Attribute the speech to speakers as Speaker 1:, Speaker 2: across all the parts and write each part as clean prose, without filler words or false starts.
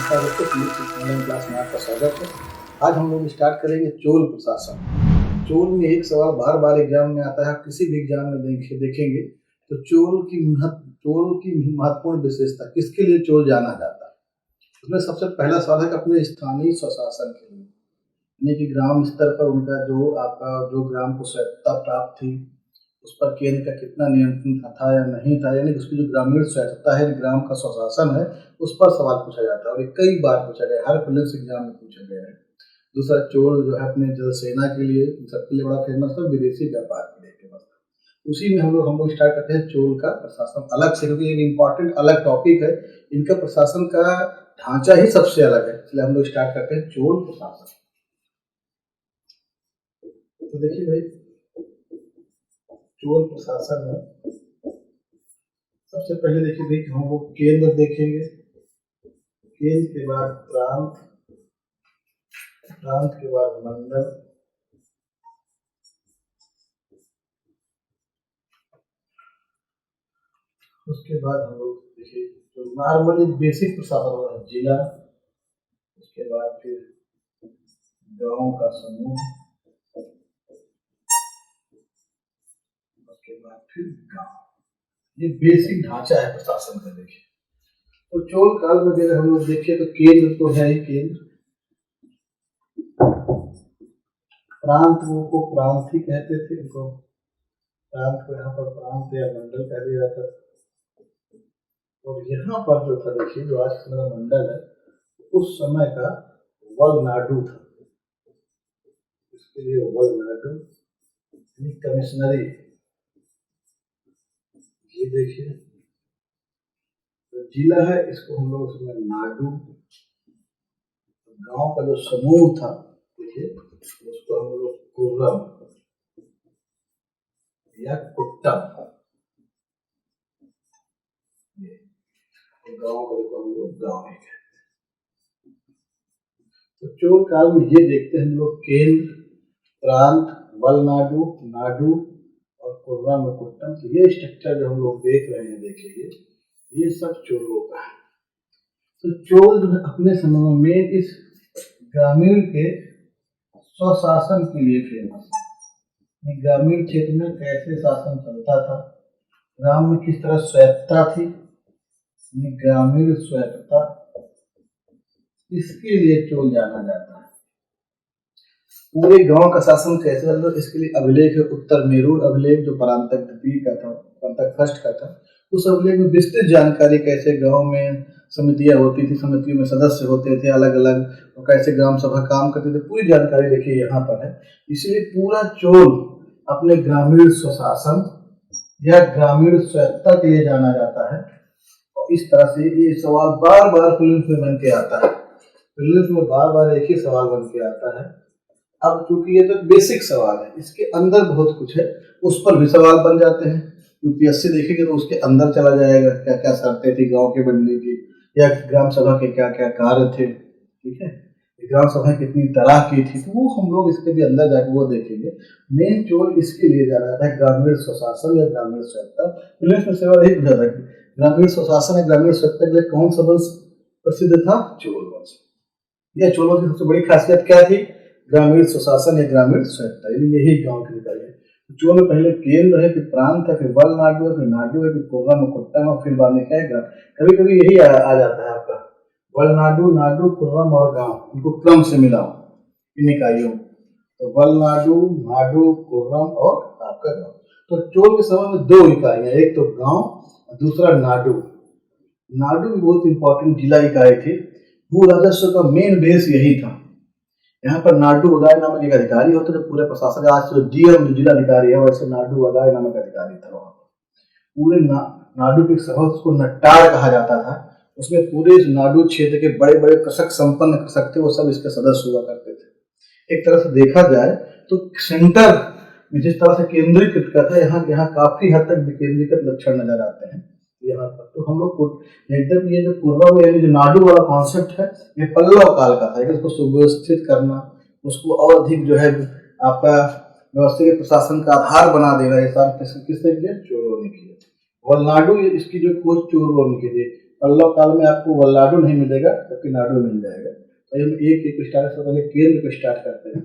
Speaker 1: नमस्कार दोस्तों, physics online class में आपका स्वागत है। आज हम लोग स्टार्ट करेंगे चोल प्रशासन। चोल में एक सवाल बार बार एग्जाम में आता है, आप किसी भी एग्जाम में देखेंगे तो चोल की महत्वपूर्ण विशेषता, किसके लिए चोल जाना जाता है। उसमें सबसे पहला सवाल है कि अपने स्थानीय स्वशासन के लिए, यानी कि ग्राम स्तर पर उनका जो ग्राम को स्वायत्तता प्राप्त थी, उस पर केंद्र का कितना नियंत्रण था या नहीं था, यानी उसकी जो ग्रामीण स्वायत्तता है, ग्राम का स्वशासन है, उस पर सवाल पूछा जाता है और ये कई बार पूछा गया है, हर प्रीलिम्स एग्जाम में पूछा गया है। दूसरा, चोल जो है अपने जल सेना के लिए, सबके लिए बड़ा फेमस था, विदेशी व्यापार के लिए फेमस था। उसी में हम लोग स्टार्ट करते हैं चोल का प्रशासन अलग से, क्योंकि एक इम्पॉर्टेंट अलग टॉपिक है, इनका प्रशासन का ढांचा ही सबसे अलग है, इसलिए हम लोग स्टार्ट करते हैं चोल प्रशासन। तो देखिए भाई, चोल प्रशासन में सबसे पहले देखिए हम लोग केंद्र देखेंगे, केंद्र के बाद प्रांत, प्रांत के बाद मंडल, उसके बाद हम लोग देखिए जो नॉर्मली बेसिक प्रशासन होता है जिला, उसके बाद फिर गांव का समूह, उसके बाद फिर गांव। ये बेसिक ढांचा है प्रशासन का। देखिए तो चोल काल में अगर हम लोग देखें तो केंद्र तो है ही केंद्र, प्रांत को प्रांत ही कहते थे, इनको प्रांत को यहाँ पर प्रांत या मंडल कह दिया जाता था। और यहाँ पर जो था देखिए, जो आज का मंडल है, उस समय का वलनाडु था, इसके लिए वलनाडु यानी कमिश्नरी। ये देखिए तो जिला है, इसको हम लोग उसमें नाडु, गांव का जो समूह था देखिए उसको हम लोग कुर्रम या कुट्टम, गांव को हम लोग गांव ही कहते हैं। तो चोल काल में ये देखते हैं हम लोग केंद्र, प्रांत, वलनाडु, नाडु और कुर्रम और कुट्टम। तो ये स्ट्रक्चर जो हम लोग देख रहे हैं, देखिए ये सब चोलों का है। तो चोल जो है अपने समय में इस ग्रामीण के स्वशासन के लिए फेमस है। ग्रामीण क्षेत्र में कैसे शासन चलता था, ग्राम में किस तरह स्वायत्तता थी, ग्रामीण स्वायत्तता, इसके लिए चोल जाना जाता है। पूरे गांव का शासन कैसे चलता, इसके लिए अभिलेख है उत्तर मेरूर अभिलेख, जो परांतक द्वितीय का था, परांतक फर्स्ट का था। उस अभिलेख में विस्तृत जानकारी कैसे गांव में समितियां होती थी, समितियों में सदस्य होते थे अलग अलग, और कैसे ग्राम सभा काम करते थे, पूरी जानकारी देखिए यहाँ पर है। इसलिए पूरा चोल अपने ग्रामीण स्वशासन या ग्रामीण स्वायत्तता के लिए जाना जाता है। और इस तरह से ये सवाल बार बार प्रीलिम्स में बन के आता है, प्रीलिम्स में बार बार एक ही सवाल बन के आता है। अब चूंकि ये तो बेसिक सवाल है, इसके अंदर बहुत कुछ है, उस पर भी सवाल बन जाते हैं। यूपीएससी देखेंगे तो उसके अंदर चला जाएगा, क्या क्या शर्तें थी गांव के बनने की, या ग्राम सभा के क्या क्या कार्य थे, ठीक है, ग्राम सभा कितनी तरह की थी, तो वो हम लोग इसके भी अंदर जाकर वो देखेंगे। मेन चोल इसके लिए जाना था, ग्रामीण स्वशासन या ग्रामीण स्वायत्तता। पुलिस में सेवा यही पूछा था कि ग्रामीण स्वशासन या ग्रामीण स्वायत्तता के लिए कौन सा वंश प्रसिद्ध था, चोल वंश। यह चोलों की सबसे बड़ी खासियत क्या थी, ग्रामीण स्वशासन या ग्रामीण स्वायत्तता, यानी यही गांव की निकाली है। चोल में पहले केंद्र है, फिर प्रांत है, फिर वलनाडु है, फिर नाडु है, फिर कुर्रम और कुट्टम, और फिर बाद में क्या है, कभी कभी यही आ जाता है आपका वलनाडु, नाडु, कुर्रम और गांव, इनको क्रम से मिलाओ इन इकाइयों, तो वलनाडु, नाडु, कुर्रम और आपका गांव। तो चोल के समय में दो इकाइयां, एक तो गांव, दूसरा नाडु। नाडु भी बहुत इंपॉर्टेंट जिला इकाई थी, भू राजस्व का मेन बेस यही था। यहाँ पर नाडु अगाय नामक एक अधिकारी होते थे, पूरे प्रशासन का, आज तो डीएम जिला अधिकारी है, वैसे नाडु अगाय नामक अधिकारी था वहाँ पर। पूरे नाडु के सभा को नट्टार कहा जाता था, उसमें पूरे नाडु क्षेत्र के बड़े बड़े कृषक, संपन्न कृषक थे, वो सब इसके सदस्य हुआ करते थे। एक तरह से देखा जाए तो सेंटर में जिस तरह से केंद्रीकृत था, यहाँ काफी हद तक विकेंद्रीकृत लक्षण नजर आते हैं यहाँ पर। तो हम लोग को एकदम ये जो कुर्रम यानी जो नाडु वाला कॉन्सेप्ट है, ये पल्लव काल का था, इसको सुव्यवस्थित करना, उसको और अधिक जो है आपका व्यवस्थित प्रशासन का आधार बना देना, ये सब किसने किया, चोलों ने किया। वलनाडु इसकी जो खोज चोलों ने की थी, पल्लव काल में आपको वल्लाडू नहीं मिलेगा, जबकि नाडु मिल जाएगा। तो हम एक एक स्टार्ट से पहले केंद्र को स्टार्ट करते हैं।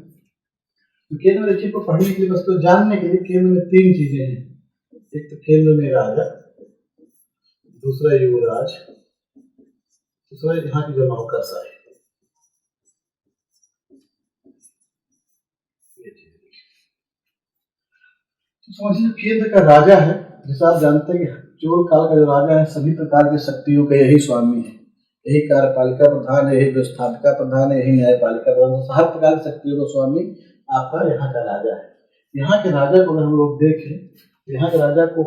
Speaker 1: तो केंद्र में देखिए, को पढ़ने के लिए बस तो जानने के लिए केंद्र में 3 चीजें हैं। एक तो केंद्र में राजा, दूसरा युवराज, तीसरा यहाँ की जो नौकरशाही। तो समझिए केंद्र का राजा है, जैसा आप जानते हैं कि चोल काल का जो राजा है सभी प्रकार की शक्तियों का यही स्वामी है, यही कार्यपालिका प्रधान है, यही व्यवस्थापिका प्रधान है, यही न्यायपालिका प्रधान है। हर प्रकार की शक्तियों का स्वामी आपका यहाँ का राजा है। यहाँ के राजा को अगर हम लोग देखें, यहाँ के राजा को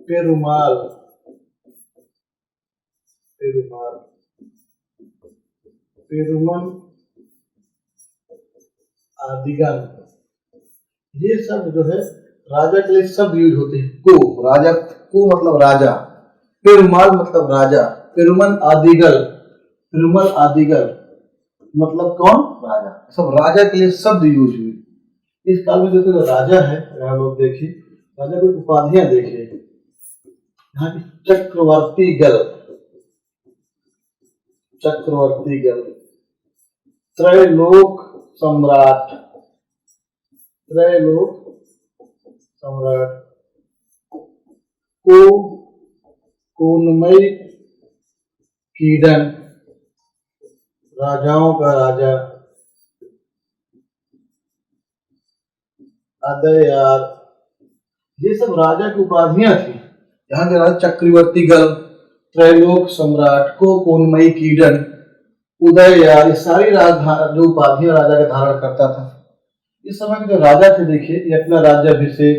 Speaker 1: पेरुमाल पेरुमल आदिगन, ये सब जो है राजा के लिए शब्द यूज होते हैं। को राजा, को मतलब राजा, पेरुमाल मतलब राजा, पेरुमल आदिगल मतलब कौन? राजा। सब राजा के लिए शब्द यूज हुए। इस काल में जो राजा है, अगर हम लोग देखें राजा की उपाधियां देखिए, यहाँ की चक्रवर्ती गल, त्रैलोक सम्राट, कोनमयी कीड़न, राजाओं का राजा, अदयार, ये सब राजा की उपाधियां थी। यहाँ के राजा चक्रवर्ती गल, त्रैलोक सम्राट, कोनमयी कीड़न, उदययार, ये सारी जो उपाधियां राजा का धारण करता था। इस समय के जो राजा थे देखिए, ये अपना राज्याभिषेक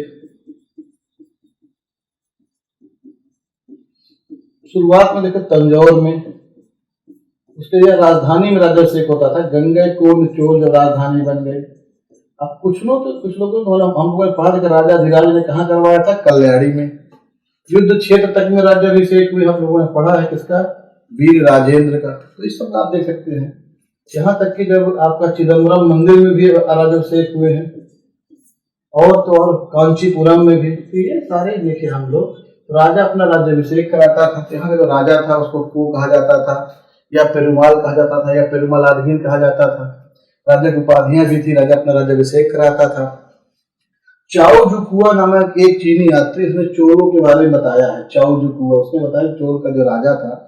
Speaker 1: शुरुआत में देखो तंजौर में, उसके लिए राजधानी में राज्याभिषेक होता था। गंगैकोंड चोल जब राजधानी बन गई। अब कुछ लोगों को हमको पढ़ा था राजा धीराज ने कहाँ करवाया था? कल्याणी में। युद्ध क्षेत्र तक में राज्याभिषेक हुए, हम लोगों ने पढ़ा है किसका? वीर राजेंद्र का। तो इस सब आप देख सकते हैं। यहाँ तक कि जब आपका चिदम्बरम मंदिर में भी राज्याभिषेक हुए हैं, और तो और कांचीपुरम में भी। तो ये सारे देखे हम लोग, राजा अपना राज्याभिषेक कराता था। यहाँ का जो राजा था उसको को कहा जाता था, या पेरुमाल कहा जाता था, या पेरुमल आदमी कहा जाता था। राजा की उपाधियां भी थी, राजा अपना राज्याभिषेक कराता था। चाओ जुकुआ नामक एक चीनी यात्री, उसने चोरों के बारे में बताया है। चाओ जुकुआ, उसने बताया चोर का जो राजा था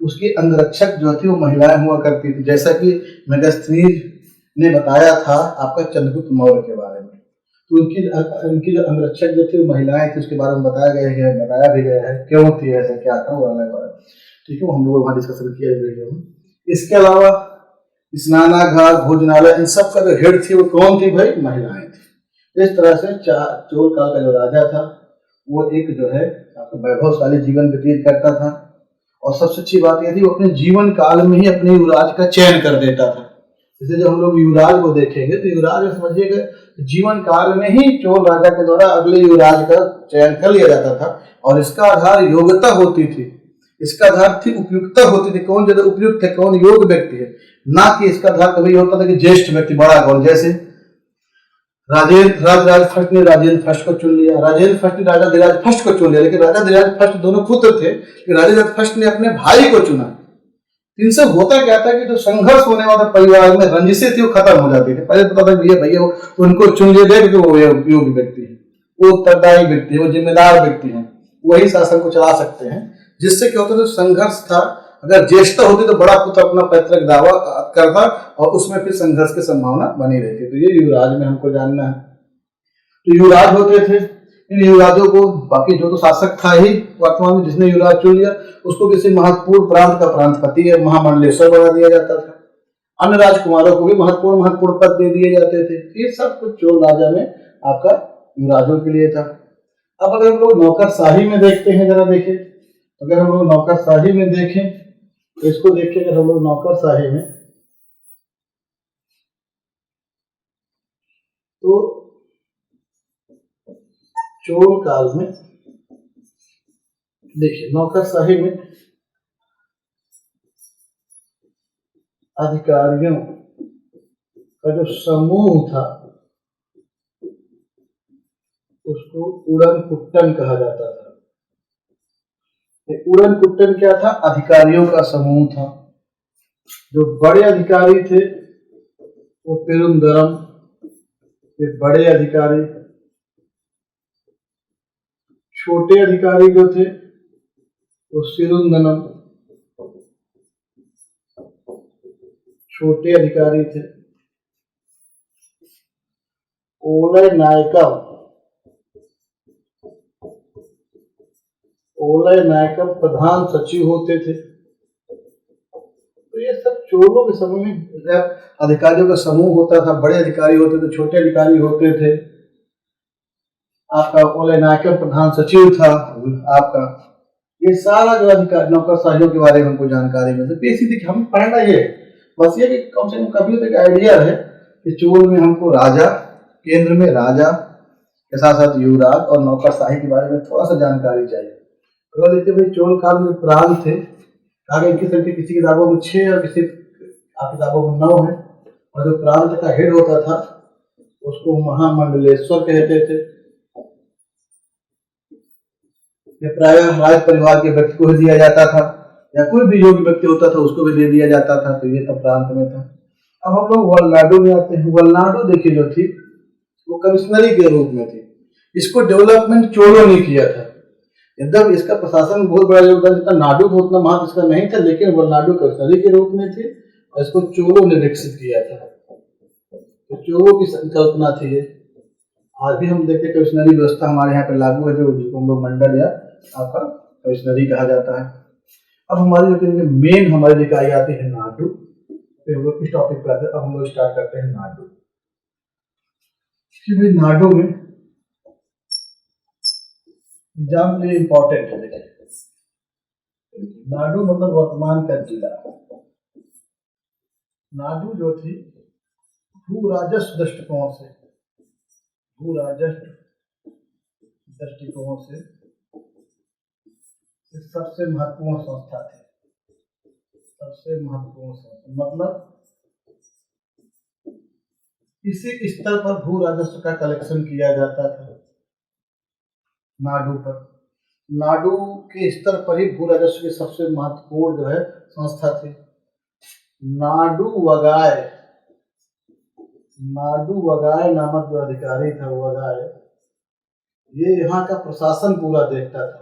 Speaker 1: उसके अंगरक्षक जो थी वो महिलाएं हुआ करती थी, जैसा कि मेगास्थनीज ने बताया था आपका चंद्रगुप्त मौर्य के बारे में। तो उनकी जो अंगरक्षक जो थी वो महिलाएं थी, उसके बारे में बताया भी गया है, क्यों थी ऐसा, क्या था वो अलग बात। ठीक है, हम लोग वहाँ डिस्कशन किया वीडियो में। इसके अलावा स्नानागार, भोजनालय, इन सब का जो हेड थी वो कौन थी भाई? महिलाएं थी। इस तरह से चोल काल का जो राजा था वो एक जो है आपका वैभवशाली जीवन व्यतीत करता था। और सबसे अच्छी बात यह थी वो अपने जीवन काल में ही अपने युवराज का चयन कर देता था। जैसे जब हम लोग युवराज को देखेंगे तो युवराज समझिएगा जीवन काल में ही चोल राजा के द्वारा अगले युवराज का चयन कर लिया जाता था। और इसका आधार योग्यता होती थी, इसका आधार थी उपयुक्तता होती थी, कौन ज्यादा उपयुक्त है, कौन योग्य व्यक्ति है, ना कि इसका आधार कभी होता था कि ज्येष्ठ व्यक्ति बड़ा कौन। जैसे राजराज फर्स्ट ने राजेंद्र फर्स्ट को चुन लिया, राजेंद्र फर्स्ट ने राजा धीराज फर्स्ट को चुन लिया, लेकिन राजा धीराज फर्स्ट दोनों पुत्र थे, लेकिन राजा धीराज फर्स्ट ने अपने भाई को चुना। इनसे होता क्या था कि जो संघर्ष होने वाला परिवार में रंजिशें थी वो खत्म हो जाती थी। पहले पता था भैया उनको चुन लिया गया क्योंकि वो योग्य व्यक्ति है, वो उत्तरदायी व्यक्ति है, वो जिम्मेदार व्यक्ति है, वही शासन को चला सकते हैं। जिससे क्या होता था, संघर्ष था, अगर ज्येष्ठता होती तो बड़ा पुत्र अपना पैतृक दावा करता और उसमें फिर संघर्ष की संभावना बनी रहती। तो ये युवराज में हमको जानना है। तो युवराज होते थे, इन युवराजों को बाकी जो तो शासक था ही वर्तमान में, जिसने युवराज चुन लिया उसको किसी महत्वपूर्ण प्रांत का प्रांतपति या महामंडलेश्वर बना दिया जाता था। अन्य राजकुमारों को भी महत्वपूर्ण पद दे दिए जाते थे। ये सब कुछ चोल राजा में आपका युवराजों के लिए था। अब अगर हम लोग नौकरशाही में देखते हैं, जरा देखें, अगर हम लोग नौकरशाही में देखें तो इसको देखिए, अगर हम लोग नौकरशाही में तो चोल काल में देखिए नौकरशाही में अधिकारियों का जो समूह था उसको उड़न कुट्टन कहा जाता था। ये उड़न कुट्टन क्या था? अधिकारियों का समूह था। जो बड़े अधिकारी थे वो पेरुंदरम, ये बड़े अधिकारी। छोटे अधिकारी जो थे वो सिरुंदनम, छोटे अधिकारी थे। ओलय नायकम, ओलय नायकम प्रधान सचिव होते थे। तो ये सब चोलों के समय में अधिकारियों का समूह होता था। बड़े अधिकारी होते थे, छोटे अधिकारी होते थे। आपका ओलय नायकम प्रधान सचिव था आपका। ये सारा जो अधिकार नौकरशाहियों के बारे में हमको जानकारी मिलती है। बेसिकली हम पढ़ना ये बस ये कि कम से कम कभी तो एक आइडिया है कि चोल में हमको राजा, केंद्र में राजा के साथ साथ युवराज और नौकरशाही के बारे में थोड़ा सा जानकारी चाहिए। तो देखिए भाई, चोल काल में प्रांत थे, आगे इनकी संख्या किसी किताबों में 6 और किसी किताबों में 9 है। और जो प्रांत का हेड होता था उसको महामंडलेश्वर कहते थे। ये प्रायः राज परिवार के व्यक्ति को ही दिया जाता था, या कोई भी योग्य व्यक्ति होता था उसको भी दे दिया जाता था। तो ये तब प्रांत में था। अब हम लोग वलनाडु में आते हैं। वलनाडु देखिए जो थी वो कमिश्नरी के रूप में थी। इसको डेवलपमेंट चोलों ने किया था। एकदम इसका प्रशासन में बहुत बड़ा योगदान, जितना नाडु को उतना महत्व इसका नहीं था, लेकिन वलनाडु कमिश्नरी के रूप में थी और इसको चोलों ने विकसित किया था। तो चोलों की संकल्पना थी ये। आज भी हम देखते हैं कमिश्नरी व्यवस्था हमारे यहाँ पे लागू है, जिसको हम लोग मंडल या आपका कमिश्नरी कहा जाता है। अब हमारी जो मेन हमारी इकाई आती है नाडु। फिर हम लोग इस टॉपिक पर आते हैं। अब हम लोग स्टार्ट करते हैं नाडु। नाडु में एग्जाम के लिए इंपॉर्टेंट है। देखिए, नाडु मतलब वर्तमान का जिला। नाडु जो थी भू राजस्व दृष्टिकोण से, भू राजस्व दृष्टिकोण से सबसे महत्वपूर्ण संस्था थी। सबसे महत्वपूर्ण संस्था मतलब इसी स्तर पर भू राजस्व का कलेक्शन किया जाता था नाडु पर। नाडु के स्तर पर ही भू राजस्व की सबसे महत्वपूर्ण जो है संस्था थी। नाडु वगाए, नाडु वगाए नामक जो अधिकारी था वगाए, ये यहाँ का प्रशासन पूरा देखता था।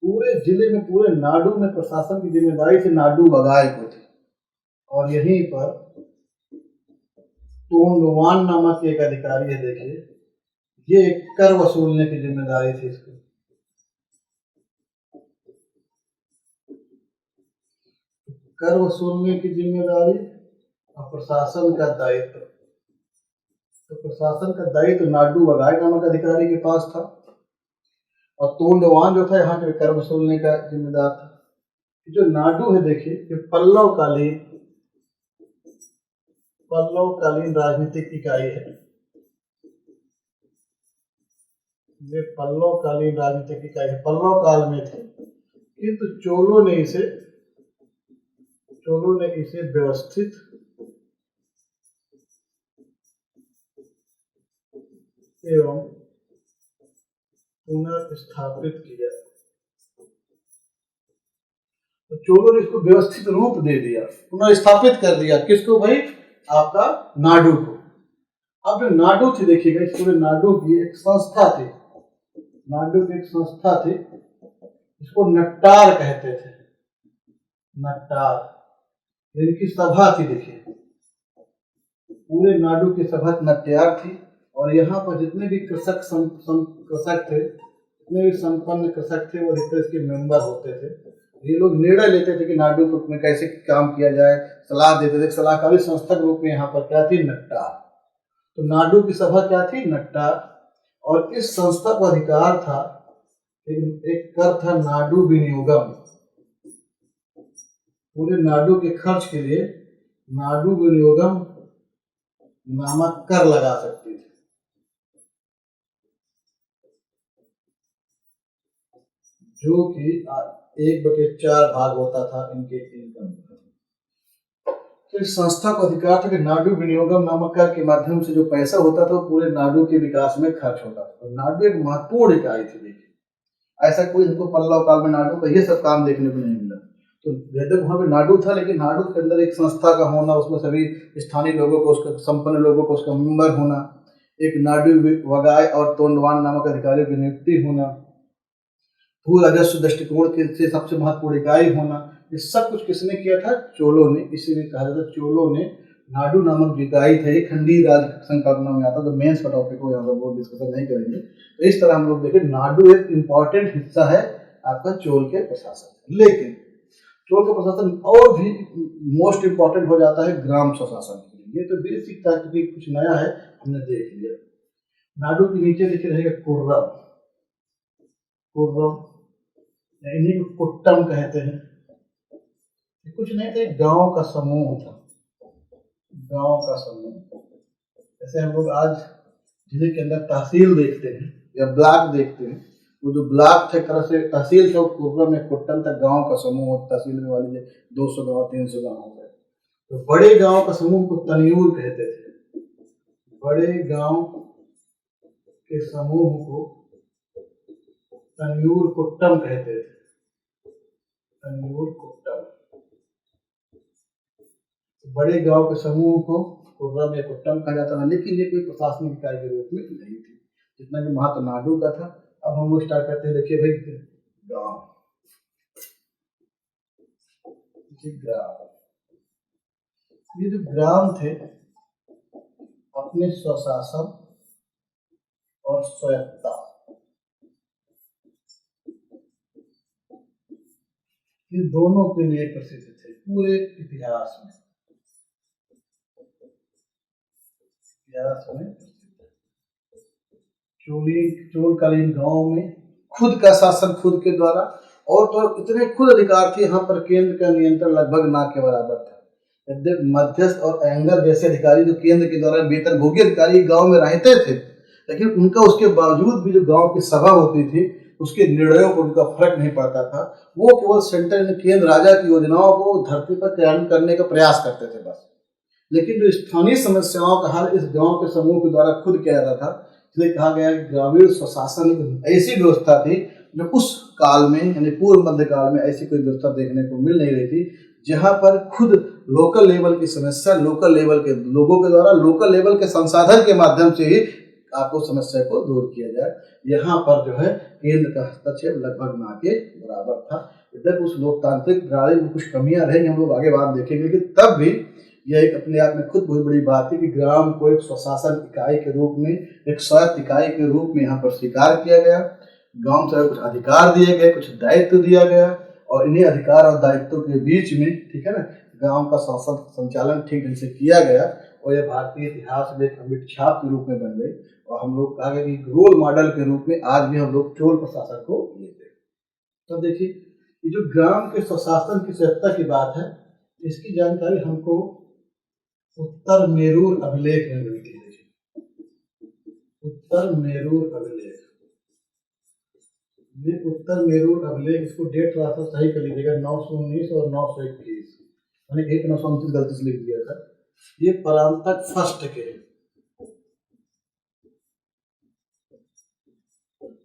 Speaker 1: पूरे जिले में, पूरे नाडु में प्रशासन की जिम्मेदारी से नाडु वगाए को थी। और यहीं पर तोंडवान नामक एक अधिकारी है। देखिए, ये कर वसूलने की जिम्मेदारी थी इसको। कर वसूलने की जिम्मेदारी और प्रशासन का दायित्व। तो प्रशासन का दायित्व नाडु वगाए नामक अधिकारी के पास था और तोंडवान जो था यहाँ के कर वसूलने का जिम्मेदार था। जो नाडु है देखिए, ये पल्लवकालीन राजनीतिक इकाई है। ये पल्लवकालीन राजनीतिक इकाई है, पल्लव काल में थी, किंतु चोलों ने इसे व्यवस्थित एवं पुनर्स्थापित किया। तो चोलों ने इसको व्यवस्थित रूप दे दिया, पुनर्स्थापित कर दिया। किसको भाई? आपका नाडु को। अब जो नाडु थी देखिएगा, इस पूरे नाडु की एक संस्था थी। नाडु की एक संस्था थी, इसको नट्टार कहते थे। नट्टार, इनकी सभा थी। देखिए, पूरे नाडु की सभा नट्टार थी। और यहाँ पर जितने भी कृषक कृषक थे, जितने भी संपन्न कृषक थे, वो अधिकतर इसके मेंबर होते थे। ये लोग निर्णय लेते थे कि नाडु में कैसे काम किया जाए, सलाह देते थे। सलाहकारी संस्था के रूप में यहाँ पर क्या थी? नट्टार। तो नाडु की सभा क्या थी? नट्टार। और इस संस्था को अधिकार था, एक कर था नाडु विनियोगम। पूरे नाडु के खर्च के लिए नाडु विनियोगम नामक कर लगा सकती थी। जो कि 1/4 भाग होता था इनके इनकम। तो इस संस्था को अधिकार था कि नाडु विनियोगम नामक कर के माध्यम से जो पैसा होता था वो पूरे नाडु के विकास में खर्च होता था। तो नाडु एक महत्वपूर्ण इकाई थी। देखिए, ऐसा कोई हमको पल्लव काल में नाडु का ये सब काम देखने को नहीं मिला। तो यद्यप वहाँ पे नाडु था, लेकिन नाडु के अंदर एक संस्था का होना, उसमें सभी स्थानीय लोगों को, उसका संपन्न लोगों को उसका मेंबर होना, एक नाडु वगाई और तोंडवान नामक अधिकारियों की नियुक्ति होना, भू राजस्व दृष्टिकोण के से सबसे महत्वपूर्ण इकाई होना, ये सब कुछ किसने किया था? चोलों ने। इसीलिए कहा जाता है चोलों ने नाडु नामक जो इकाई थे, खंडीय राज संकल्पना में आता है। तो मेंस का टॉपिक हो, यहाँ पर वो डिस्कशन नहीं करेंगे। तो इस तरह हम लोग देखें, नाडु एक इम्पॉर्टेंट हिस्सा है आपका चोल के प्रशासन। लेकिन चोल का प्रशासन और भी मोस्ट इम्पॉर्टेंट हो जाता है ग्राम स्वशासन के लिए। ये तो बेसिक था, क्योंकि कुछ नया है, हमने देख लिया। नाडु के नीचे लिखे रहेगा कुर्रम। कुर्रम इन्हीं को कुट्टम कहते हैं। कुछ नहीं था, एक गांव का समूह था, गांव का समूह। जैसे हम लोग आज जिले के अंदर तहसील देखते हैं या ब्लॉक देखते हैं, वो जो ब्लॉक थे, तरह से तहसील था, कुर्रम में कुट्टम तक गांव का समूह। तहसील में वाले 200 गांव 300 गांव हो गए। तो बड़े गांव का समूह को तनियूर कहते थे। बड़े गांव के समूह को तनियूर कुट्टम कहते थे। तनियूर कुट्टम। बड़े गांव के समूह को कुर्रम या कुट्टम कहा जाता था, लेकिन ये कोई प्रशासनिक इकाई के रूप में नहीं थी, जितना कि महत्व नाडु का था। अब हम लोग स्टार्ट करते हैं। देखिए भाई, गांव, ग्राम। ये जो ग्राम थे, अपने स्वशासन और स्वायत्तता, ये दोनों के लिए प्रसिद्ध थे पूरे इतिहास में। चोलकालीन गांव में खुद का शासन खुद के द्वारा, और तो इतने खुद अधिकार थे यहाँ पर, केंद्र का नियंत्रण लगभग ना के बराबर था। यद्यपि मध्यस्थ और एंगर जैसे अधिकारी जो केंद्र के द्वारा वेतनभोगी अधिकारी गांव में रहते थे, लेकिन उनका उसके बावजूद भी जो गांव की सभा होती थी, उसके निर्णयों पर उनका फर्क नहीं पड़ता था। वो केवल सेंट्रल केंद्र राजा की योजनाओं को धरती पर क्रियान्वित करने का प्रयास करते थे बस। लेकिन जो स्थानीय समस्याओं का हल इस गांव के समूह के द्वारा खुद किया जाता था। इसलिए कहा गया कि ग्रामीण स्वशासन एक ऐसी व्यवस्था थी जो उस काल में, यानी पूर्व मध्य काल में, ऐसी कोई व्यवस्था देखने को मिल नहीं रही थी, जहां पर खुद लोकल लेवल की समस्या लोकल लेवल के लोगों के द्वारा, लोकल लेवल के संसाधन के माध्यम से ही आपको समस्या को दूर किया जाए। यहाँ पर जो है केंद्र का हस्तक्षेप लगभग ना के बराबर था। इधर उस लोकतांत्रिक प्रणाली में कुछ कमियां रहेंगी, हम लोग आगे बात देखेंगे, लेकिन तब भी यह एक अपने आप में खुद बहुत बड़ी बात है कि ग्राम को एक स्वशासन इकाई के रूप में, एक स्वायत्त इकाई के रूप में यहाँ पर स्वीकार किया गया। गांव से कुछ अधिकार दिए गए, कुछ दायित्व दिया गया, और इन्हीं अधिकार और दायित्वों के बीच में, ठीक है ना, गांव का संचालन ठीक ढंग से किया गया, और यह भारतीय इतिहास में एक अमिट छाप के रूप में बन गई। और हम लोग कहा गया कि रोल मॉडल के रूप में आज भी हम लोग चोल प्रशासन को लेते हैं। तो देखिए, ये जो ग्राम के स्वशासन की स्वायत्तता की बात है, इसकी जानकारी हमको उत्तर मेरूर अभिलेख में मिलती है। उत्तर मेरूर अभिलेख, ये उत्तर मेरूर अभिलेख, इसको डेट थोड़ा सा सही कर लीजिएगा, 919 और 921, मैंने 929 गलती से लिख दिया था। ये परांतक फर्स्ट के,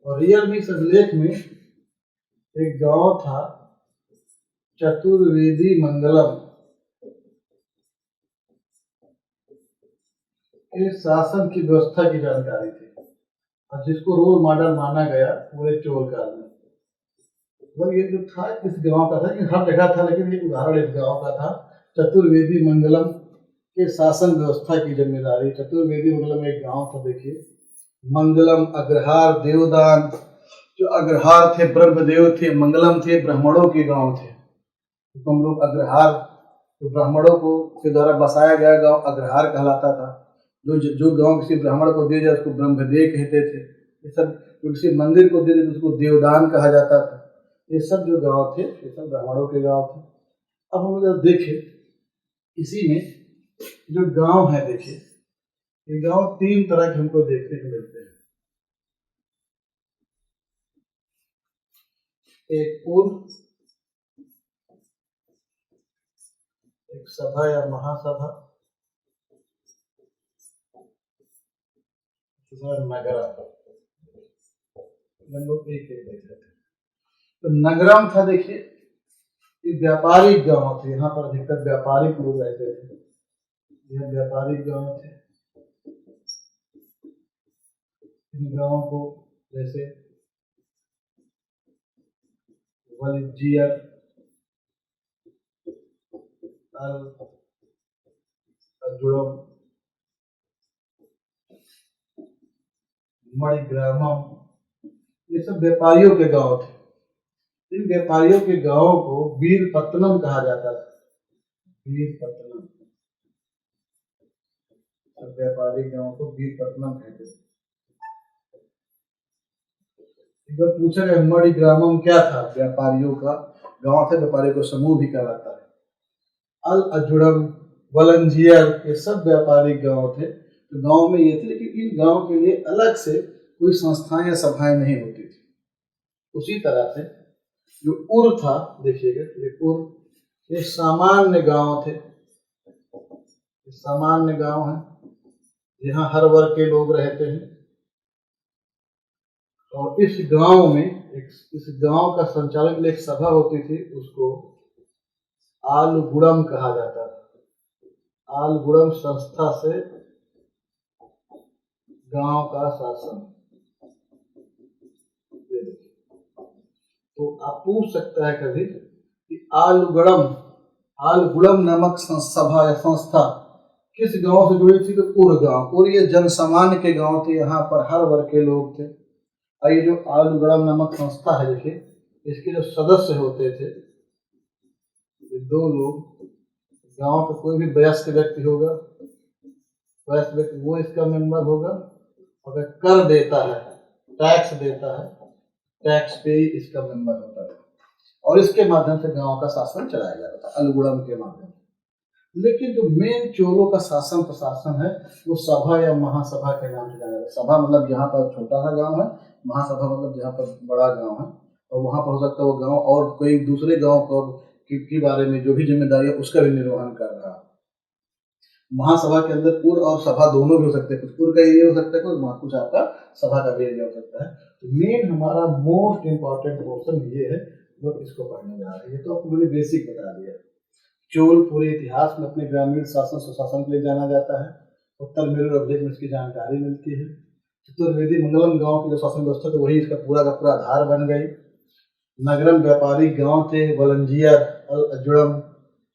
Speaker 1: और रियल में इस अभिलेख में एक गांव था चतुर्वेदी मंगलम के शासन की व्यवस्था की जानकारी थी, और जिसको रोल मॉडल माना गया पूरे चोल काल में। मतलब ये जो था इस गांव का था, कि हर जगह था, लेकिन एक उदाहरण इस गांव का था। चतुर्वेदी मंगलम के शासन व्यवस्था की जिम्मेदारी। चतुर्वेदी मंगलम एक गांव था। देखिए, मंगलम अग्रहार देवदान, जो अग्रहार थे ब्रह्मदेव थे, मंगलम थे ब्राह्मणों के गांव थे। तो हम लोग अग्रहार, जो ब्राह्मणों को के द्वारा बसाया गया गांव अग्रहार कहलाता था। जो गांव किसी ब्राह्मण को दे जाए उसको ब्रह्मदेव कहते थे। ये सब जो किसी मंदिर को दे दे उसको देवदान कहा जाता था। ये सब जो गांव थे, ये सब ब्राह्मणों के गांव थे। अब हम लोग देखें इसी में जो गांव है, देखिए ये गांव 3 तरह के हमको देखने को मिलते हैं। एक पूर्व, एक सभा या महासभा, नगरम। हम लोग एक एक देख लेते हैं। तो नगरम था, देखिए ये व्यापारिक गांव थे, यहाँ पर अधिकतर व्यापारिक लोग रहते थे, यह व्यापारिक गांव थे। इन गांवों को जैसे वाणिज्यिक, जुड़म, मणिग्रामम, ये सब व्यापारियों के गांव थे। इन व्यापारियों के गांवों को वीरपत्तनम कहा जाता था। वीरपत्तनम, व्यापारिक गांव को वीरपत्तनम कहते थे। एक बार पूछा गया मणिग्रामम क्या था, व्यापारियों का गांव था, व्यापारियों को समूह भी कहलाता है। अल अजुड़म, वलंजियर, ये सब व्यापारिक गांव थे। तो गांव में ये थे, लेकिन इन गांव के लिए अलग से कोई संस्थाएं या सभाएं नहीं होती थी। उसी तरह से जो उर था, देखिएगा ये उर, ये सामान्य गांव थे, सामान्य गांव है जहाँ हर वर्ग के लोग रहते हैं। और इस गांव में इस गांव का संचालन के लिए एक सभा होती थी, उसको आलगुड़म कहा जाता था। आलगुड़म संस्था से गांव का शासन। तो आप पूछ सकता है कभी कि आलगुड़म नामक सभा या संस्था किस गांव से जुड़ी थी? तो उर गांव। उर ये जनसामान्य के गांव थे, यहाँ पर हर वर्ग के लोग थे। और ये जो आलगुड़म नामक संस्था है, देखिए इसके जो सदस्य होते थे, ये दो लोग, गांव का कोई भी वयस्क व्यक्ति होगा, वयस्क व्यक्ति वो इसका मेंबर होगा। अगर कर देता है, टैक्स देता है, टैक्स पे ही इसका मेंबर होता है। और इसके माध्यम से गांव का शासन चलाया जाता था, अलगुड़म के माध्यम से। लेकिन जो मेन चोलों का शासन प्रशासन है, वो सभा या महासभा के नाम से जाना जाता है। सभा मतलब जहाँ पर छोटा सा गांव है, महासभा मतलब जहाँ पर बड़ा गांव है। और वहाँ पर हो सकता है वो गांव और कोई दूसरे गांव को के बारे में जो भी जिम्मेदारी है उसका भी निर्वहन कर रहा है। महासभा के अंदर पुर और सभा दोनों भी हो सकते हैं, कुछ पुर का एरिया हो सकता है, कुछ आपका सभा का भी एरिया हो सकता है। तो मेन हमारा मोस्ट इम्पॉर्टेंट पोर्शन ये है, वो इसको पढ़ने जा रहे हैं। तो आपको मैंने बेसिक बता दिया। चोल पूरे इतिहास में अपने ग्रामीण शासन सुशासन के लिए जाना जाता है। उत्तर मेरू अभिलेख में इसकी जानकारी मिलती है। चतुर्वेदी मंगलम गांव की जो शासन व्यवस्था थी, वही इसका पूरा का पूरा आधार बन गई। नगरम व्यापारिक गांव थे, वलंजियर, अजुड़म,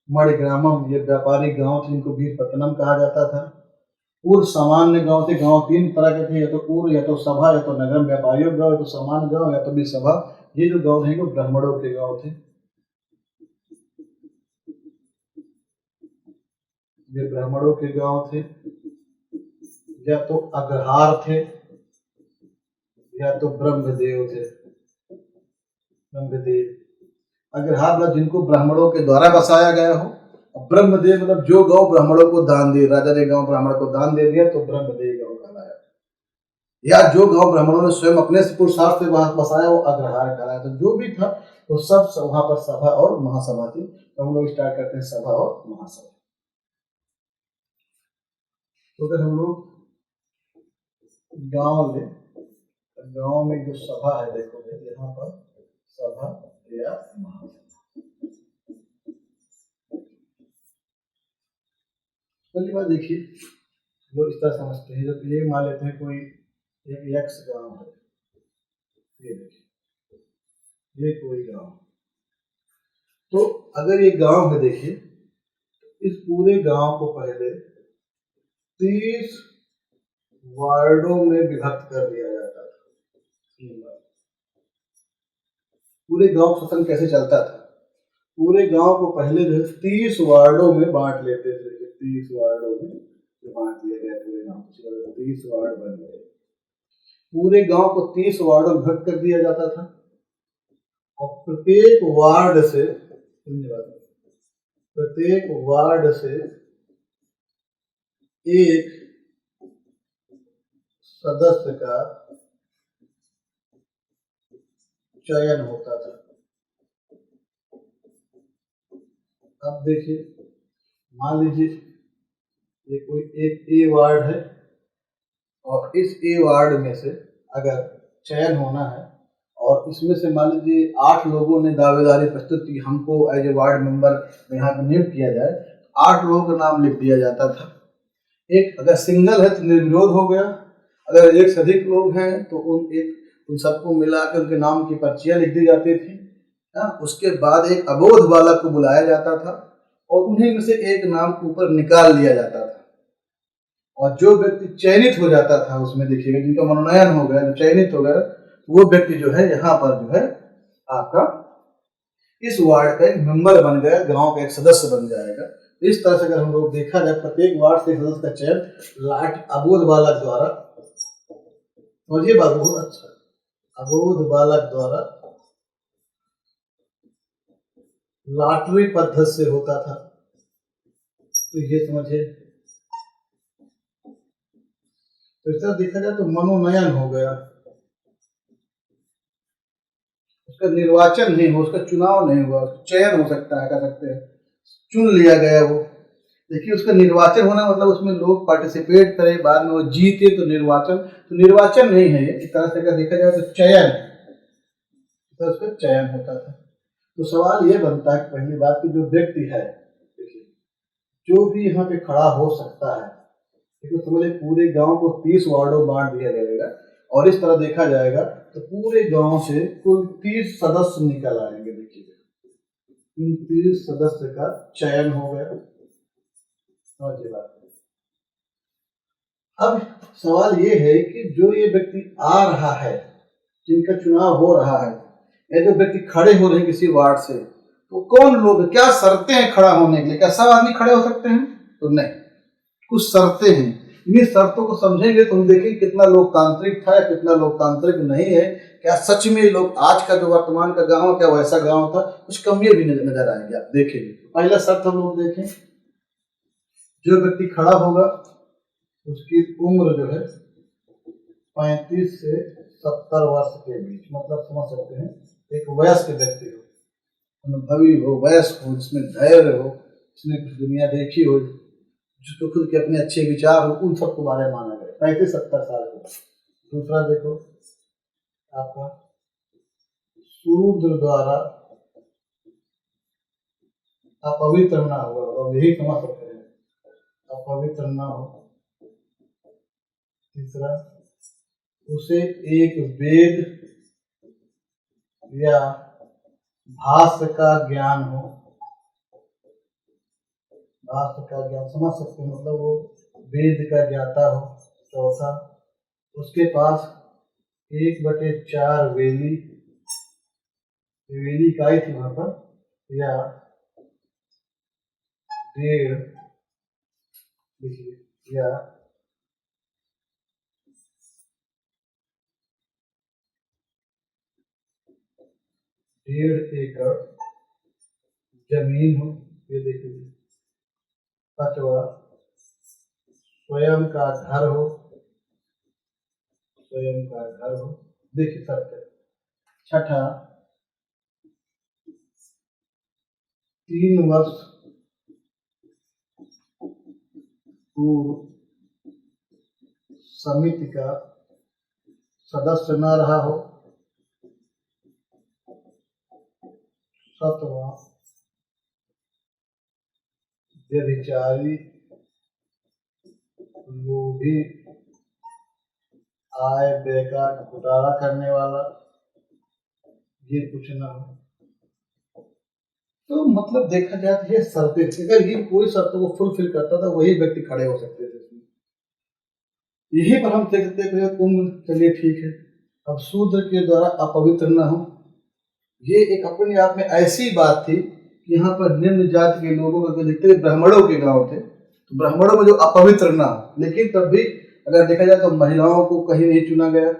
Speaker 1: मणिग्रामम ये व्यापारिक गांव थे, इनको वीरपत्तनम कहा जाता था। उर सामान्य गांव थे, गांव तीन तरह के थे, या तो उर, या तो सभा, या तो नगरम व्यापारियों गांव, या तो सामान्य गांव, या तो भी सभा। ये जो गांव थे वो ब्राह्मणों के गांव थे, ये ब्राह्मणों के गांव थे। या तो अग्रहार थे, या तो ब्रह्मदेव थे। ब्रह्मदेव, अग्रहार मतलब जिनको ब्राह्मणों के द्वारा बसाया गया हो, और ब्रह्मदेव मतलब जो गांव ब्राह्मणों को दान दे, राजा ने गांव ब्राह्मण को दान दे दिया तो ब्रह्मदेव गांव कहलाया। या जो गांव ब्राह्मणों ने स्वयं अपने पुरुषार्थ से बसाया वो अग्रहार कहलाया। तो जो भी था वो सब वहां पर सभा और महासभा थी। तो हम लोग स्टार्ट करते हैं सभा और महासभा। तो अगर हम लोग गांव ले, गांव में जो सभा है, देखोगे यहाँ पर सभा या महासभा। पहली बात देखिए, लोग इस तरह समझते हैं, जब ये मान लेते हैं कोई एक यक्ष गांव है, ये देखिए ये कोई गांव, तो अगर ये गांव है, देखिए इस पूरे गांव को पहले 30 वार्डों में विभक्त कर दिया जाता था। पूरे गांव का शासन कैसे चलता था? पूरे गांव को पहले जो है 30 वार्डों में बांट लेते थे। 30 वार्डों में बांट लिया गया पूरे गांव को, 30 वार्ड बन गए। पूरे गांव को 30 वार्डों में विभक्त कर दिया जाता था, और प्रत्येक वार्ड से एक सदस्य का चयन होता था। अब देखिए मान लीजिए ये कोई एक ए वार्ड है और इस ए वार्ड में से अगर चयन होना है और इसमें से मान लीजिए 8 लोगों ने दावेदारी प्रस्तुत की हमको एज ए वार्ड मेंबर यहाँ पर नियुक्त किया जाए, 8 लोगों का नाम लिख दिया जाता था। एक अगर सिंगल है तो निर्विरोध हो गया, अगर एक से अधिक लोग हैं तो उन सबको मिला के उनके नाम की पर्चियाँ लिख दी जाती थी। उसके बाद एक अबोध बालक को बुलाया जाता था और उन्हीं में से एक नाम ऊपर निकाल लिया जाता था और जो व्यक्ति चयनित हो जाता था उसमें देखिएगा जिनका मनोनयन हो गया, जो चयनित हो गया, वो व्यक्ति जो है यहाँ पर जो है आपका इस वार्ड का एक मेंबर बन गया, गांव का एक सदस्य बन जाएगा। इस तरह से अगर हम लोग देखा जाए प्रत्येक वार्ड से सदस्य का चयन अबोध बालक द्वारा, समझिए बात बहुत अच्छा, अबोध बालक द्वारा लॉटरी पद्धति से होता था। तो ये समझिए, तो इस तरह देखा जाए तो मनोनयन हो गया, उसका निर्वाचन नहीं हो, उसका चुनाव नहीं हुआ, चयन हो सकता है, कह सकते हैं चुन लिया गया वो। देखिए उसका निर्वाचन होना मतलब उसमें लोग पार्टिसिपेट करें, बाद में वो जीते तो निर्वाचन नहीं है ये। एक तरह से अगर देखा जाए तो चयन, तो उसका चयन होता था। तो सवाल ये बनता है पहली बात कि जो व्यक्ति है, देखिए जो भी यहाँ पे खड़ा हो सकता है, देखो समझ पूरे गांव को 30 वार्डों बांट दिया जाएगा और इस तरह देखा जाएगा तो पूरे गांव से कुल 30 सदस्य निकल आएंगे। देखिए 30 सदस्य का चयन हो गया। समझिए बात। अब सवाल ये है कि जो ये व्यक्ति आ रहा है, जिनका चुनाव हो रहा है, या जो व्यक्ति खड़े हो रहे हैं किसी वार्ड से, तो कौन लोग, क्या शर्तें हैं खड़ा होने के लिए? क्या सब आदमी खड़े हो सकते हैं? तो नहीं, कुछ शर्तें हैं। इन्हीं शर्तों को समझेंगे तो हम देखेंगे कितना लोकतांत्रिक था या कितना लोकतांत्रिक नहीं है। क्या सच में लोग आज का जो वर्तमान का गांव क्या वैसा गांव था? कुछ कमियां भी नजर आएंगी, आप देखेंगे। पहला शर्त हम लोग देखें, जो व्यक्ति खड़ा होगा उसकी उम्र जो है 35 से 70 वर्ष के बीच, मतलब समझ सकते हैं एक वयस्क व्यक्ति हो, अनुभवी हो, वयस्क हो, जिसमें धैर्य हो, जिसने कुछ दुनिया देखी हो, जिसको खुद के अपने अच्छे विचार हो, उन सबको बारे में माना गया 35-70 साल के। दूसरा देखो आपका शूद्र द्वारा अपवित्र ना हुआ, और यही समझ सकते हैं अपवित्र ना हो। तीसरा उसे एक वेद या भाष्य का ज्ञान हो, भाष्य का ज्ञान समझ सकते हैं, मतलब वो वेद का ज्ञाता हो। चौथा उसके पास 1/4 वेली इकाई थी वहां पर, या 1.5 या 1.5 एकड़ जमीन हो, ये देखिए। पांचवा स्वयं का घर हो, देखिए सत्य। छठा 3 वर्ष पूर्व समिति का सदस्य न रहा हो। सातवां व्यभिचारी, लोभी, आय व्यय का घोटाला करने वाला, ये कुछ ना हो। तो मतलब देखा जाए तो ये शर्तें, अगर ये कोई शर्तों को फुलफिल करता था वही व्यक्ति खड़े हो सकते थे। यही पर हम देख सकते हैं उम्र, चलिए ठीक है। अब शूद्र के द्वारा अपवित्र न हो, ये एक अपने आप में ऐसी बात थी कि यहाँ पर निम्न जाति के लोगों का देखते ब्राह्मणों के गांव थे, तो ब्राह्मणों में जो अपवित्र ना हो। लेकिन तब भी अगर देखा जाए तो महिलाओं को कहीं नहीं चुना गया,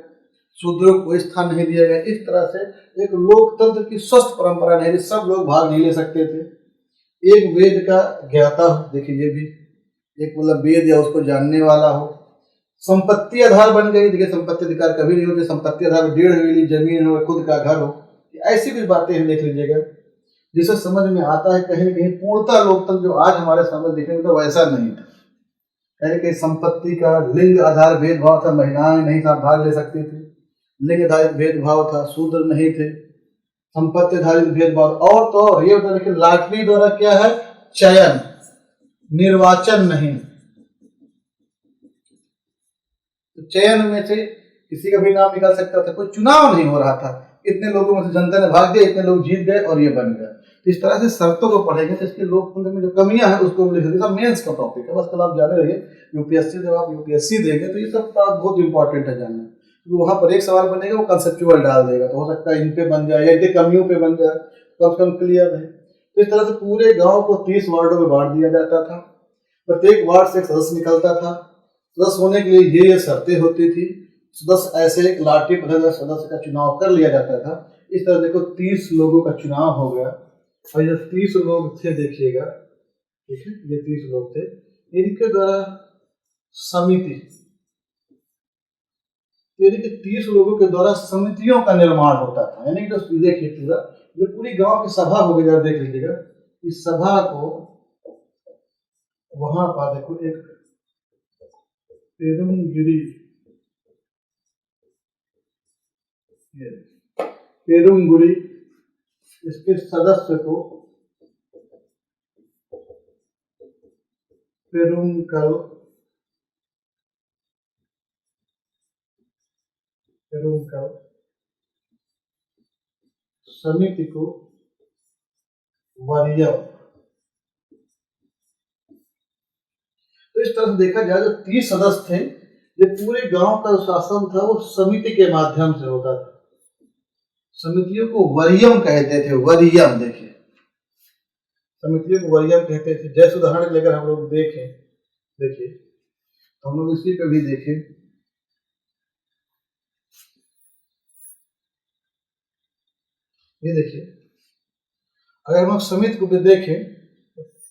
Speaker 1: शूद्रों को स्थान नहीं दिया गया। इस तरह से एक लोकतंत्र की स्वस्थ परंपरा नहीं, सब लोग भाग नहीं ले सकते थे। एक वेद का ज्ञाता हो, देखिए ये भी एक मतलब वेद या उसको जानने वाला हो। संपत्ति आधार बन गई, देखिए संपत्ति अधिकार कभी नहीं होते, संपत्ति आधार 1.5 वेली जमीन हो, खुद का घर हो, ऐसी कुछ बातें हैं, देख लीजिएगा। जिसे समझ में आता है कहीं न कहीं पूर्णतः लोकतंत्र जो आज हमारे सामने देखने में तो वैसा नहीं था। कहीं न कहीं संपत्ति का लिंग आधार भेदभाव था, महिलाएं नहीं भाग ले सकती थी, लिंग आधारित भेदभाव था, शूद्र नहीं थे, संपत्ति आधारित भेदभाव। और तो और ये होता है कि लॉटरी द्वारा क्या है, चयन, निर्वाचन नहीं। तो चयन में से किसी का भी नाम निकल सकता था, कोई चुनाव नहीं हो रहा था, इतने लोगों में से जनता ने भाग दिया, इतने लोग जीत गए और ये बन गया। तो इस तरह से शर्तों को पढ़ेंगे तो इसके लोकतंत्र में जो कमियां हैं उसको हम लिख देंगे। सब मेंस का टॉपिक है, बस कल आप जाने रहिए। यूपीएससी जब आप यूपीएससी देंगे तो ये सब बात बहुत इंपॉर्टेंट है जानना, क्योंकि वहां पर एक सवाल बनेगा वो कंसेप्चुअल डाल देगा, तो हो सकता है इन पे बन जाए या इनके कमियों पे बन जाए, कम से कम क्लियर है। तो इस तरह से पूरे गाँव को 30 वार्डों में बांट दिया जाता था, प्रत्येक वार्ड से एक सदस्य निकलता था। सदस्य होने के लिए ये शर्तें होती थी, सदस्य ऐसे एक लाठी बदल सदस्य का चुनाव कर लिया जाता था। इस तरह देखो 30 लोगों का चुनाव हो गया और ये 30 लोग थे, देखिएगा, ठीक है, ये 30 लोग थे, इनके द्वारा समिति, यानी कि 30 लोगों के द्वारा समितियों का निर्माण होता था। यानी कि देखिए पूरा जो पूरी गांव की सभा हो गई, देख लीजिएगा, इस सभा को वहां पर देखो एक पेरुमगिरी, पेरुमगिरी, इसके सदस्य को पेरुमकल, समिति को वरीयम। तो इस तरह से देखा जाए जो 30 सदस्य थे, ये पूरे गांव का शासन था वो समिति के माध्यम से होता था। समितियों को वरीयम कहते थे, वरीयम, देखिए समितियों को वरीयम कहते थे। जैसे उदाहरण लेकर हम लोग देखें, देखिए हम लोग इसी पे भी देखें, ये देखिए अगर हम लोग समिति को भी देखें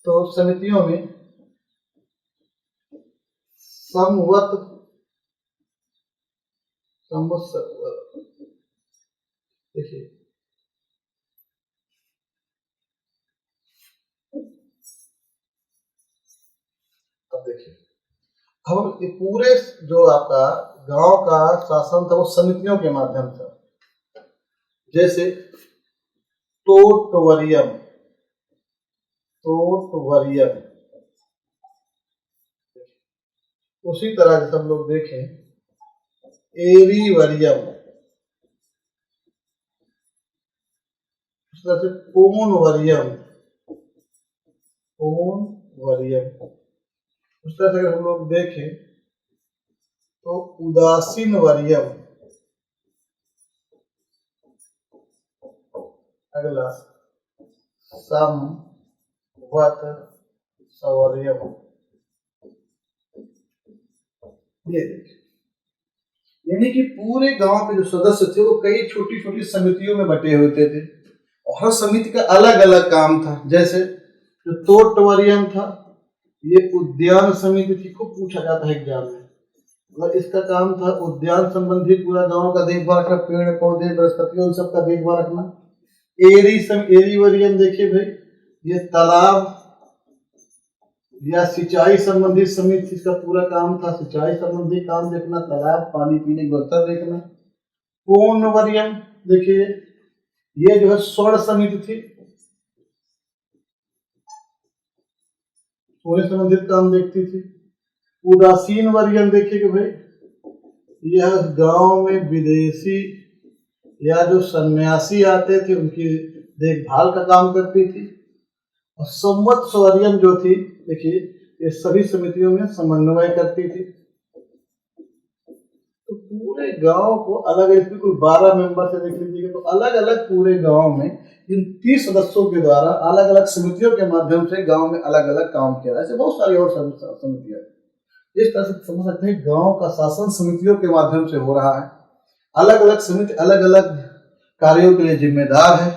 Speaker 1: तो समितियों में समवत, देखिए अब देखिए हम पूरे जो आपका गांव का शासन था वो समितियों के माध्यम से, जैसे तोटवरियम, उसी तरह जैसे हम लोग देखें एरीवरियम, उस तरह से पूर्णवरियम, उस तरह से अगर हम लोग देखें तो उदासीन वरियम, अगला समवत सवर्यम। ये देखिए यानी कि पूरे गांव के जो सदस्य थे वो कई छोटी छोटी समितियों में बटे होते थे और हर समिति का अलग अलग काम था। जैसे जो तोटवरियम था ये उद्यान समिति थी, खूब पूछा जाता है एग्जाम में, मतलब इसका काम था उद्यान संबंधी पूरा गांव का देखभाल रखना, पेड़ पौधे वनस्पतियों उन सबका देखभाल रखना। एरीवरियम देखिए भाई, ये तालाब या सिंचाई संबंधी समिति का पूरा काम था, सिंचाई संबंधी काम देखना, तालाब पानी पीने की व्यवस्था देखना। पूर्णवरियम देखिए ये जो है स्वर्ण समिति थी, सोने संबंधित काम देखती थी। उदासीन वरियम देखिए कि भाई यह गांव में विदेशी या जो सन्यासी आते थे उनकी देखभाल का काम करती थी। और संवत वरियम जो थी देखिए ये सभी समितियों में समन्वय करती थी। तो पूरे गांव को अलग अलग, कुल 12 मेंबर से देख लीजिएगा, तो अलग अलग पूरे गांव में इन 30 सदस्यों के द्वारा अलग अलग समितियों के माध्यम से गांव में अलग अलग काम किया। ऐसे बहुत सारी और समितियां, इस तरह से समझ सकते हैं गांव का शासन समितियों के माध्यम से हो रहा है। अलग अलग समिति अलग अलग कार्यों के लिए जिम्मेदार है,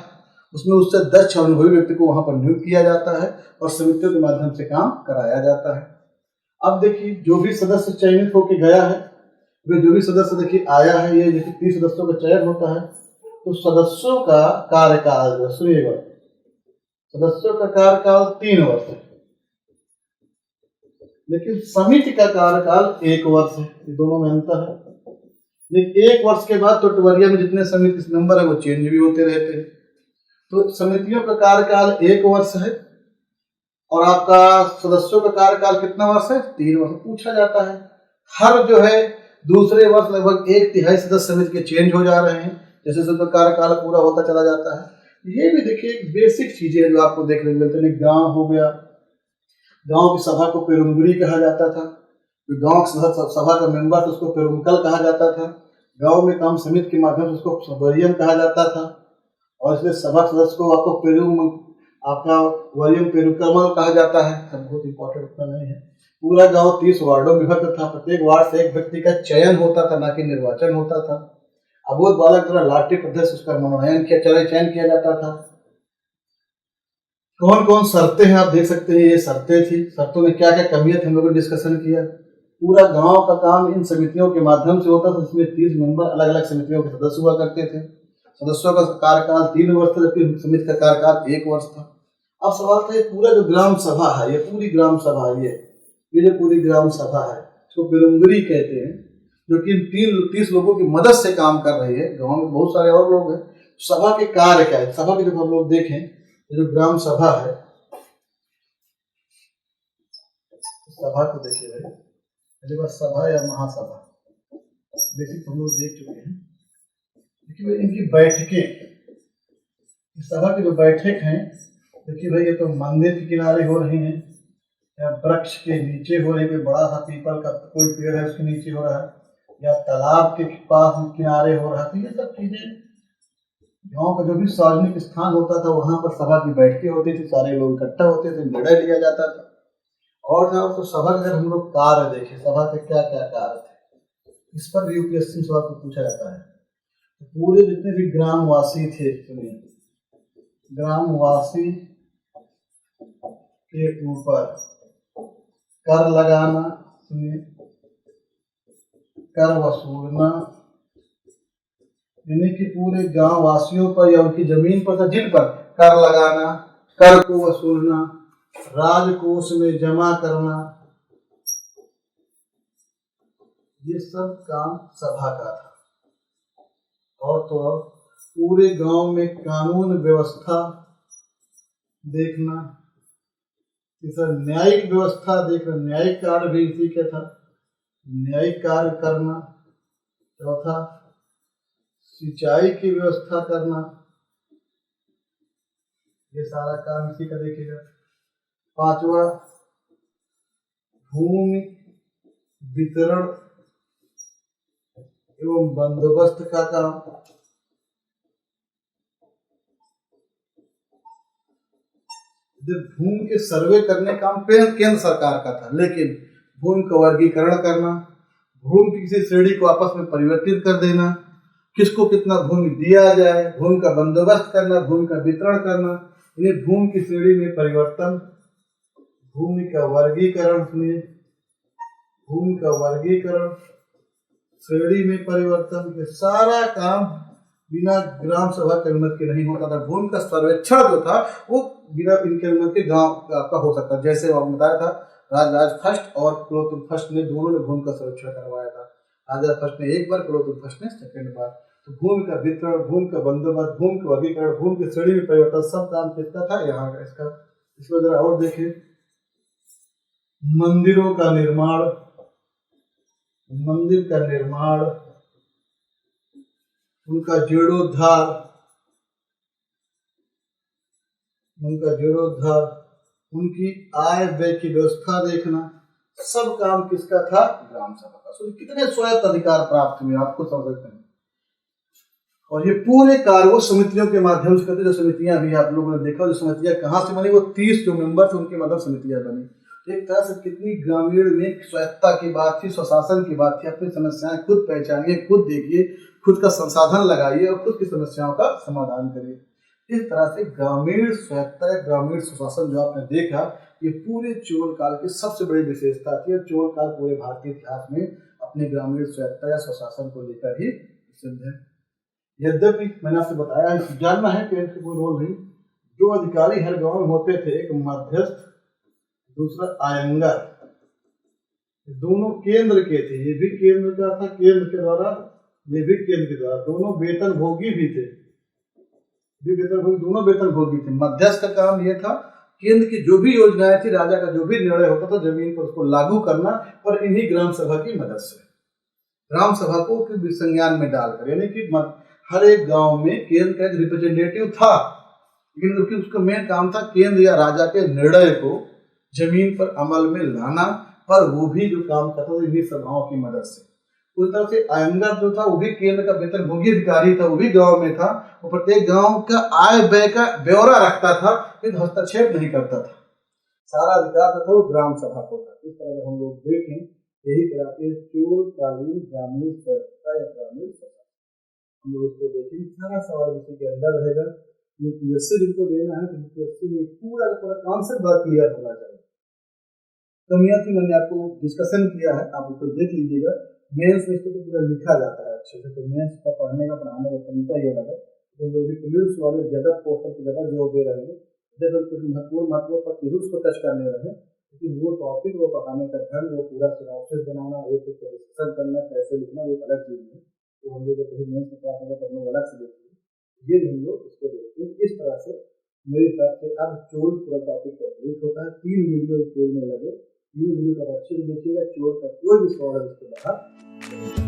Speaker 1: उसमें उससे दक्ष और अनुभवी व्यक्ति को वहां पर नियुक्त किया जाता है और समितियों के माध्यम से काम कराया जाता है। अब देखिए जो भी सदस्य चयनित होकर गया है, वे जो भी सदस्य देखिए आया है, ये जैसे 30 सदस्यों का चयन होता है तो सदस्यों का कार्यकाल सुनिएगा, सदस्यों का कार्यकाल 3 वर्ष है, लेकिन समिति का कार्यकाल 1 वर्ष है। ये दोनों में अंतर है। लेकिन 1 वर्ष के बाद तो टवरिया में जितने समिति मेंबर है वो चेंज भी होते रहते हैं। तो समितियों का कार्यकाल 1 वर्ष है और आपका सदस्यों का कार्यकाल कितना वर्ष है? 3 वर्ष। पूछा जाता है हर जो है दूसरे वर्ष लगभग 1/3 सदस्य समिति के चेंज हो जा रहे हैं, जैसे जैसे कार्यकाल पूरा होता चला जाता है। ये भी देखिए एक बेसिक चीजें हैं जो आपको देखने को मिलते हैं। गांव हो गया, गांव की सभा को पेरुमगुरी कहा जाता था। जो गांव सभा का मेंबर था उसको पेरुमकल कहा जाता था। गांव में काम समिति के माध्यम से उसको सबरियम कहा जाता था और इसलिए सभा सदस्य को आपका वरियम पेरुकमल कहा जाता है। सब बहुत इंपॉर्टेंट उतना नहीं है। पूरा गांव 30 वार्डों में विभक्त था। प्रत्येक वार्ड से एक व्यक्ति का चयन होता था, ना कि निर्वाचन होता था। अबोध बालक द्वारा लाठी प्रदेश उसका मनोनयन चयन किया जाता था। कौन कौन शर्तें हैं आप देख सकते हैं। ये शर्तें थी, शर्तों में क्या क्या कमियां थी हम लोगों ने डिस्कशन किया। पूरा गांव का काम इन समितियों के माध्यम से होता था, जिसमें 30 मेंबर अलग अलग समितियों के सदस्य हुआ करते थे। सदस्यों का कार्यकाल 3 वर्ष था, जबकि समिति का कार्यकाल 1 वर्ष था। अब सवाल था ये पूरा जो ग्राम सभा है, ये पूरी ग्राम सभा ये जो पूरी ग्राम सभा है इसको पेरुमगुरी कहते हैं, जो कि 30 लोगों की मदद से काम कर रही है। गाँव में बहुत सारे और लोग हैं। सभा के कार्य क्या है? सभा के जब हम लोग देखें जो ग्राम सभा है, सभा को देखिए भाई, पहली बार सभा या महासभा बेसिक हम लोग देख चुके हैं। देखिए इनकी बैठकें, सभा की जो बैठक हैं, देखिए भाई ये तो मंदिर के किनारे हो रही हैं या वृक्ष के नीचे हो रही है। बड़ा सा पीपल का कोई पेड़ है उसके नीचे हो रहा है, या तालाब के पास किनारे हो रहा है। तो ये सब चीजें गांव का जो भी सार्वजनिक स्थान होता था वहां पर सभा की बैठकें होती थी, सारे लोग इकट्ठा होते थे, निर्णय लिया जाता था। और तो सभा का अगर हम लोग कार्य देखें, सभा के क्या क्या कार्य थे, इस पर भी यूपीएससी सवाल को पूछा जाता है। तो पूरे जितने भी ग्रामवासी थे, सुनिए, ग्रामवासी के ऊपर कर लगाना, सुनिए, कर वसूलना, यानी कि पूरे गांव वासियों पर या उनकी जमीन पर जिन पर कर लगाना, कर को वसूलना, राजकोष में जमा करना, ये सब काम सभा का था। और तो और पूरे गांव में कानून व्यवस्था देखना, तीसरा न्यायिक व्यवस्था देखना, न्यायिक कार्य भी इसी का था, न्यायिक कार्य करना। चौथा सिंचाई की व्यवस्था करना, ये सारा काम इसी का देखेगा। पांचवा भूमि वितरण एवं बंदोबस्त का काम। भूमि के सर्वे करने का काम केंद्र सरकार का था, लेकिन भूमि का वर्गीकरण करना, भूमि की किसी श्रेणी को आपस में परिवर्तित कर देना, किसको कितना भूमि दिया जाए, भूमि का बंदोबस्त करना, भूमि का वितरण करना, इन्हें भूमि की श्रेणी में परिवर्तन, भूमि का वर्गीकरण, सुनिए, भूमि का वर्गीकरण, श्रेणी में परिवर्तन, ये सारा काम बिना ग्राम सभा के अनुमति के नहीं होता था। भूमि का सर्वेक्षण जो था वो बिना इनके अनुमति के गांव का हो सकता। जैसे आपने बताया था राज फर्स्ट और कुलोत्तुंग फर्स्ट ने दोनों ने भूमि का सर्वेक्षण करवाया था। राजा फर्स्ट ने 1 बार, कुलोत्तुंग फर्स्ट ने 2nd बार। तो भूमि का वितरण, भूमि का बंदोबस्त, भूमि का वर्गीकरण, भूमि की श्रेणी में परिवर्तन, सब काम किसका था? यहाँ का। इसको जरा और देखें, मंदिरों का निर्माण, मंदिर का निर्माण, उनका जीर्णोद्धार, उनकी आय व्यय की व्यवस्था देखना, सब काम किसका था? ग्राम सभा का। तो कितने स्वायत्त अधिकार प्राप्त हुए आपको समझ सकते हैं। और ये पूरे कार्य वो समितियों के माध्यम से करते। जो समितियां भी आप लोगों ने देखा, जो समितियां कहाँ से बनी, वो 30 जो मेंबर थे उनके माध्यम समितियां बनी। एक तरह से कितनी ग्रामीण में स्वायत्ता की बात थी, स्वशासन की बात थी। अपनी समस्याएं खुद पहचानिए, खुद देखिए, खुद का संसाधन लगाइए और खुद की समस्याओं का समाधान करिए। इस तरह से ग्रामीण स्वायत्ता या ग्रामीण सुशासन जो आपने देखा, ये पूरे चोल काल की सबसे बड़ी विशेषता थी। और चोल काल पूरे भारतीय इतिहास में अपने ग्रामीण स्वायत्ता या स्वशासन को लेकर ही प्रसिद्ध है। यद्यपि मैंने आपसे बताया, जानना है कि कोई रोल नहीं, दो अधिकारी हर गांव में होते थे, एक मध्यस्थ, दूसरा आयंगर। दोनों केंद्र के थे, ये भी केंद्र का था, केंद्र के द्वारा, ये भी केंद्र के द्वारा, दोनों वेतन भोगी भी थे, दोनों वेतन भोगी थे। मध्यस्थ का काम ये था, केंद्र की जो भी योजनाएं थी, राजा का जो भी निर्णय होता था जमीन पर उसको लागू करना, और इन्हीं ग्राम सभा की मदद से ग्राम सभा को संज्ञान में डालकर, यानी कि हर एक गांव में केंद्र का एक रिप्रेजेंटेटिव था, लेकिन उसका मेन काम था केंद्र या राजा के निर्णय को जमीन पर अमल में लाना, पर वो भी जो काम करता था इन्हीं सभाओं की मदद से। उस तरह से आयंगर जो था वो भी केंद्र का वेतन भोगी अधिकारी था, वो भी गांव में था, वो प्रत्येक गांव का आय व्यय का ब्यौरा रखता था, लेकिन हस्तक्षेप नहीं करता था। सारा अधिकार था वो ग्राम सभा को था। इस तरह से हम लोग देखें, यही कहलाते हैं चोरकालीन ग्रामीण स्वच्छता या ग्रामीण सभा। हम लोग इसको देखेंगे, सारा सवाल इसी के अंदर रहेगा। यूपीएससी जिनको देना है, तो यूपीएससी में पूरा का पूरा कॉन्सेप्ट बड़ा क्लियर होना चाहिए। कमियां थी, मैंने आपको डिस्कशन किया है, आप उसको देख लीजिएगा। मेंस में इसको तो पूरा लिखा जाता है अच्छे से, तो मेंस का पढ़ने का पढ़ाने का तरीका ही अलग है। तो जो भी प्रीलिम्स वाले ज्यादा पोस्टर पर ज्यादा जोर दे रहे हैं, जब कुछ महत्वपूर्ण पर जरूर उसको टच करने रहे, लेकिन वो टॉपिक वो पढ़ाने का ढंग, वो पूरा सिनॉप्सिस बनाना, एक एक डिस्कशन करना, कैसे लिखना, वो एक अलग चीज है। तो हम लोग जब कभी मेंस में क्लास होगा तो हम लोग अलग से देखते हैं, ये हम लोग इसको देखते हैं। इस तरह से मेरे हिसाब से अब चोर पूरा टॉपिक कंप्लीट होता है। 3 वीडियो चोर में लगे, 3 वीडियो का अच्छे से देखिएगा। चोर का कोई भी सवाल है उसके बाहर